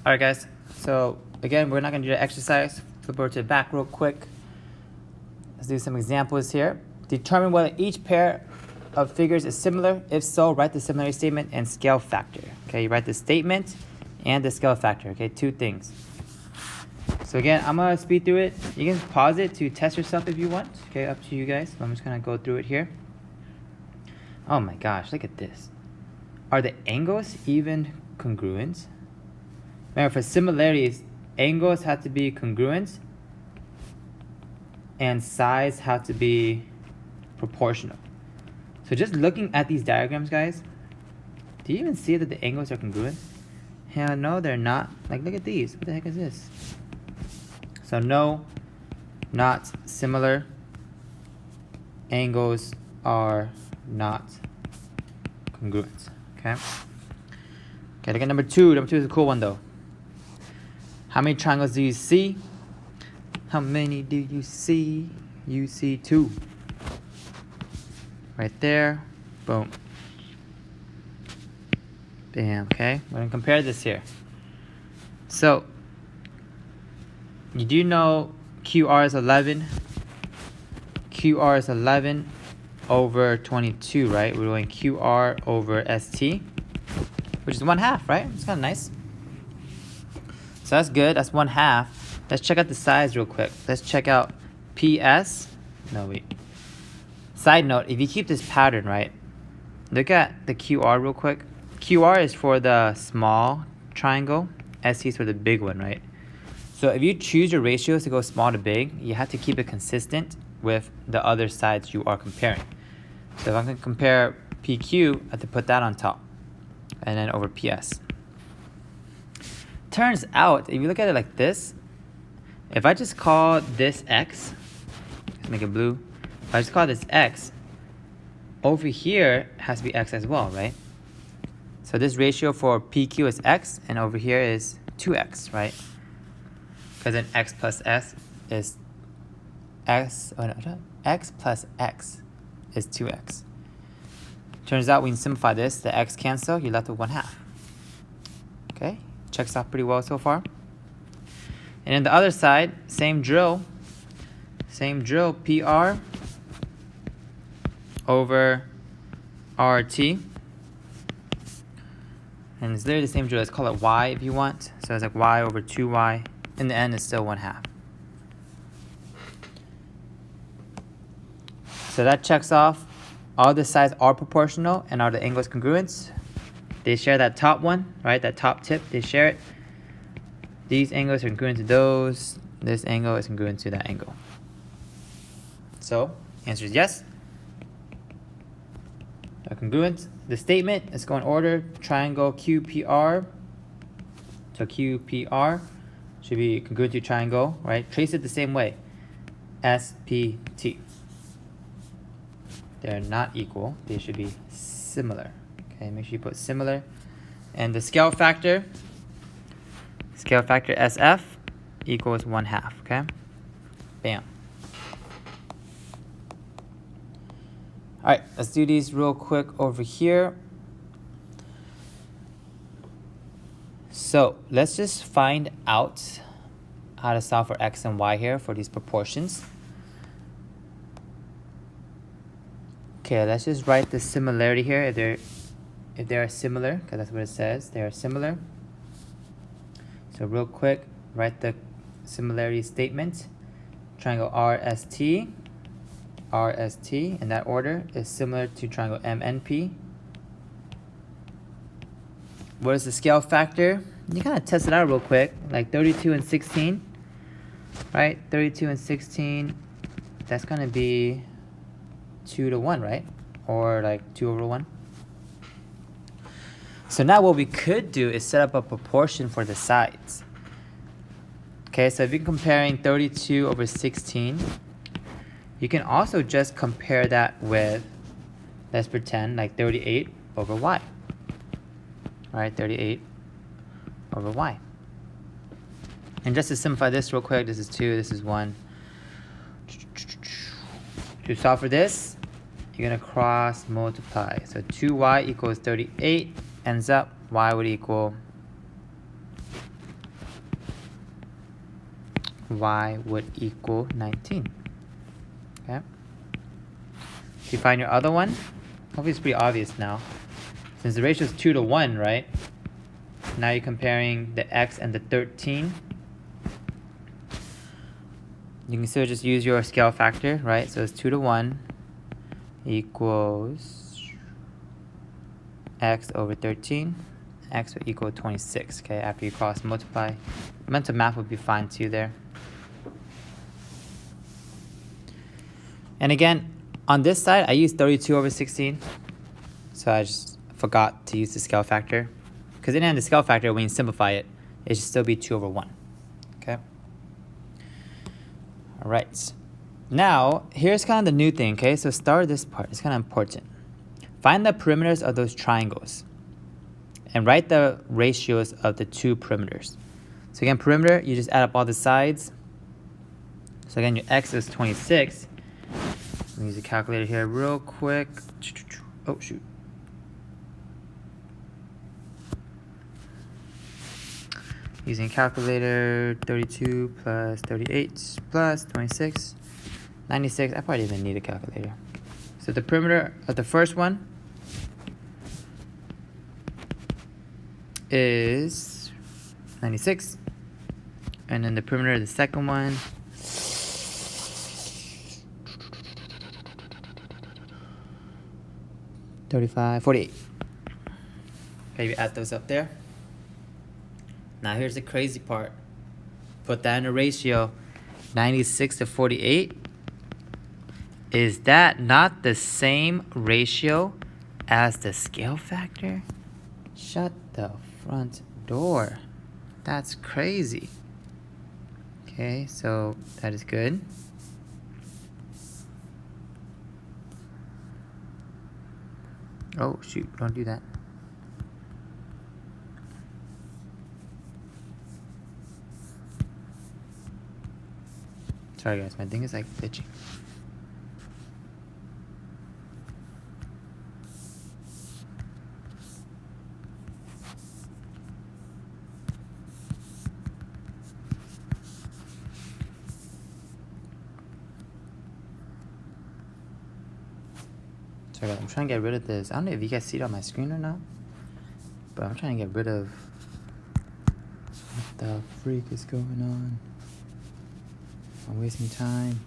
Alright guys, so again, we're not going to do the exercise. Flip over to the back real quick. Let's do some examples here. Determine whether each pair of figures is similar. If so, write the similarity statement and scale factor. Okay, you write the statement and the scale factor. Okay, two things. So again, I'm going to speed through it. You can pause it to test yourself if you want. Okay, up to you guys. I'm just going to go through it here. Oh my gosh, look at this. Are the angles even congruent? Remember, for similarities, angles have to be congruent and sides have to be proportional. So just looking at these diagrams, guys, do you even see that the angles are congruent? Hell no, they're not. Like, look at these. What the heck is this? So no, not similar. Angles are not congruent. Okay. Okay, look at number two. Number two is a cool one though. How many triangles do you see? How many do you see? You see two. Right there. Boom. Bam. Okay. We're going to compare this here. So, you do know QR is 11. QR is 11 over 22, right? We're doing QR over ST, which is 1/2, right? It's kind of nice. So that's good. That's 1/2. Let's check out the sides real quick. Let's check out PS. No, wait. Side note, if you keep this pattern, right? Look at the QR real quick. QR is for the small triangle. ST is for the big one, right? So if you choose your ratios to go small to big, you have to keep it consistent with the other sides you are comparing. So if I'm going to compare PQ, I have to put that on top. And then over PS. Turns out, if you look at it like this, if I just call this X, let's make it blue. If I just call this X, over here has to be X as well, right? So this ratio for PQ is X, and over here is 2X, right? Because then X plus S is X, oh no, X plus X is 2X. Turns out when you simplify this, the X cancel, you're left with 1/2. Okay? Checks out pretty well so far. And then the other side, same drill, PR over RT. And it's literally the same drill. Let's call it Y if you want. So it's like Y over 2Y. In the end, it's still 1/2. So that checks off. All the sides are proportional, and are the angles congruent? They share that top one, right? That top tip, they share it. These angles are congruent to those. This angle is congruent to that angle. So, answer is yes. They're congruent. The statement, let's go in order. Triangle QPR. So QPR should be congruent to triangle, right? Trace it the same way. SPT. They're not equal. They should be similar. Okay, make sure you put similar. And the scale factor SF equals 1/2, okay? Bam. All right, let's do these real quick over here. So let's just find out how to solve for X and Y here for these proportions. Okay, let's just write the similarity here if they are similar, because that's what it says. They are similar. So real quick, write the similarity statement. Triangle RST in that order is similar to triangle MNP. What is the scale factor? You kind of test it out real quick, like 32 and 16, right? 32 and 16, that's going to be 2:1, right? Or like 2/1. So now what we could do is set up a proportion for the sides. Okay, so if you're comparing 32 over 16, you can also just compare that with, let's pretend, like 38 over Y. All right, 38 over Y. And just to simplify this real quick, this is 2, this is 1. To solve for this, you're going to cross multiply. So 2y equals 38 ends up y would equal y would equal 19. Okay. If you find your other one, hopefully it's pretty obvious now. Since the ratio is 2 to 1, right? Now you're comparing the x and the 13. You can still just use your scale factor, right? So it's 2 to 1 equals x over 13. X would equal 26, okay, after you cross multiply. Mental math would be fine too there. And again, on this side, I used 32 over 16. So I just forgot to use the scale factor. Because in the end, the scale factor, when you simplify it, it should still be 2 over 1. Okay? All right. Now, here's kind of the new thing, okay? So start with this part. It's kind of important. Find the perimeters of those triangles. And write the ratios of the two perimeters. So again, perimeter, you just add up all the sides. So again, your x is 26. Let me use a calculator here real quick. Oh, shoot. Using calculator, 32 plus 38 plus 26, 96. I probably didn't need a calculator. So the perimeter of the first one is 96. And then the perimeter of the second one, $35, $48. Okay, you add those up there. Now here's the crazy part. Put that in a ratio, 96 to 48. Is that not the same ratio as the scale factor? Shut the front door. That's crazy. Okay, so that is good. Oh, shoot, don't do that. Sorry guys, my thing is like glitching. Sorry guys, I'm trying to get rid of this. I don't know if you guys see it on my screen or not, but I'm trying to get rid of what the freak is going on. I'm wasting time.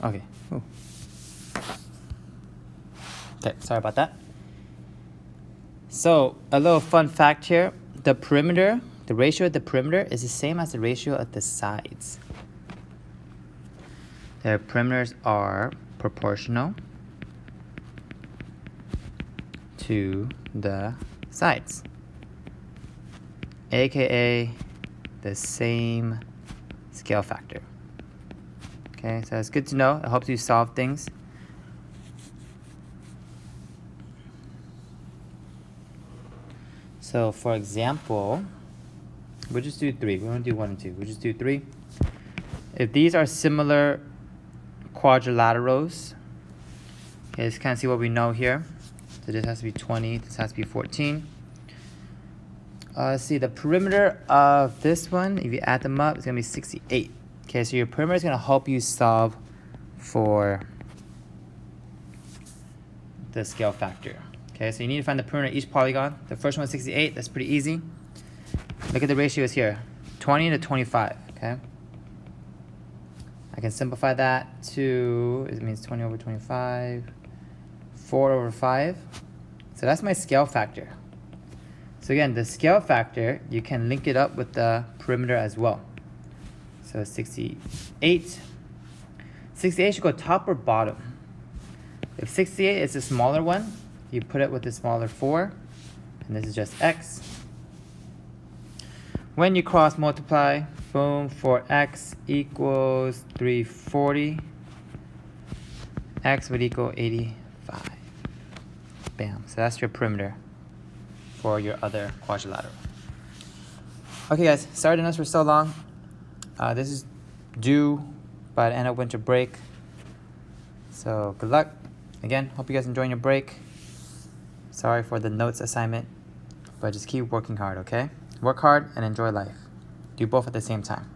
Okay. Ooh. Okay, sorry about that. So, a little fun fact here. The perimeter, the ratio of the perimeter is the same as the ratio of the sides. Their perimeters are proportional to the sides, aka the same scale factor. Okay, so it's good to know. It helps you solve things. So for example, we'll just do 3. We won't do 1 and 2. We'll just do 3. If these are similar quadrilaterals, okay, let's kind of see what we know here. So this has to be 20, this has to be 14. Let's see, the perimeter of this one, if you add them up, it's going to be 68. Okay, so your perimeter is going to help you solve for the scale factor. Okay, so you need to find the perimeter of each polygon. The first one is 68. That's pretty easy. Look at the ratios here, 20 to 25. Okay, I can simplify that to, it means 20 over 25, 4 over 5. So that's my scale factor. So again, the scale factor, you can link it up with the perimeter as well. So 68. 68 should go top or bottom. If 68 is the smaller one, you put it with the smaller 4, and this is just x. When you cross multiply, boom, for x equals 340, x would equal 85. Bam, so that's your perimeter for your other quadrilateral. Okay guys, sorry the notes were so long. This is due by the end of winter break. So good luck. Again, hope you guys enjoying your break. Sorry for the notes assignment, but just keep working hard, okay? Work hard and enjoy life. Do both at the same time.